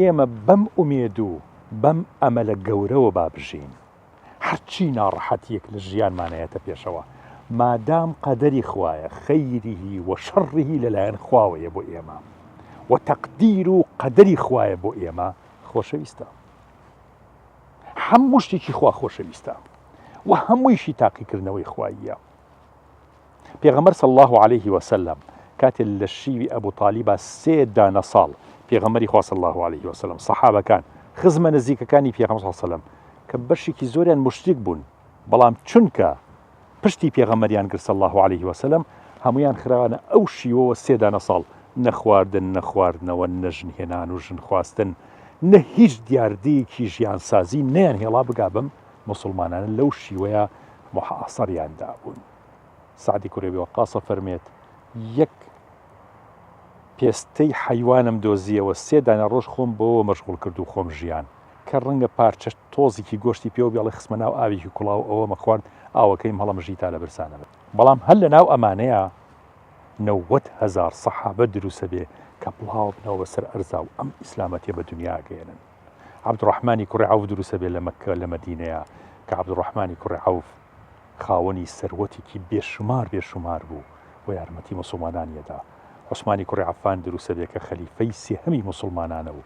ئێمە بەم ئومێد و بەم ئەمەلە گەورەوە بابژین هەرچی ناڕەحەتیەک لە ژیانمانەیەتە پێشەوە مادام قەدەری خوایە خەیریهی و شەڕیهی لەلایەن خواوەیە بۆ ئێمە و تەقدیر و قەدەری خوایە بۆ ئێمە خۆشەویستە هەموو شتێکی خوا خۆشەویستە و هەموویشی تاقیکردنەوەی خواییە. پێغەمبەر صلی الله عليه وسلم کاتێ لە شیوی ئەبوو تالیبە 3 دانە ساڵ پێغەمبەری خوا صلی الله عليه وسلم سەحابەکان خزمە نزیکەکانی پێغەمبەر صلی الله عليه وسلم کە بەشێکی زۆریان مشریک بوون بەڵام چونکە پشتی پێغەمبەریان کرد صلی الله عليه وسلم هەمویان خراوانە ئەو شیوەوە 3 دانە ساڵ نەخواردن نەخواردنەوە نەژنهێنان و ژن خواستن نە هیچ دیاردەیەکی ژیانسازی نەیان هێڵا بگا بم مسلمانانە لەو شیوەیە محاصەریاندا بوون. سعدی کوڕی وەقاصە فەرمێت یەک پێستەی حەیوانم دۆزیەوە 3 دانە ڕۆژ خۆم بەوە مەشغوڵ کرد و خۆم ژیان کە ڕەنگە پارچە تۆزێکی گۆشتی پێوە بێڵی خسمە ناو ئاوێکی کوڵاو ئەوە مەخوارد ئاوەکەیم هەڵەمژی تا لە برسانە بێت. بەڵام هەر لە ناو ئەمانەیە 90,000 سەحابە دروسە بێ کە بڵاو بنەوە بەسەر ئەرزا و ئەم ئیسلامەتیە بە دنیا گەێنن. عەبدوڕەحمانی کوڕی عەوف دروسە بێ لە مەککە لە مەدینەیە کە عەبدوڕەحمانی کوڕی عەوف خاوەنی سەروەتێکی بێشمار بوو و یارمەتی موسڵمانانیەدا. عوسمانی کوڕی عەفان دروسە بێ کە خەلیفەی سێهەمی موسڵمانانە و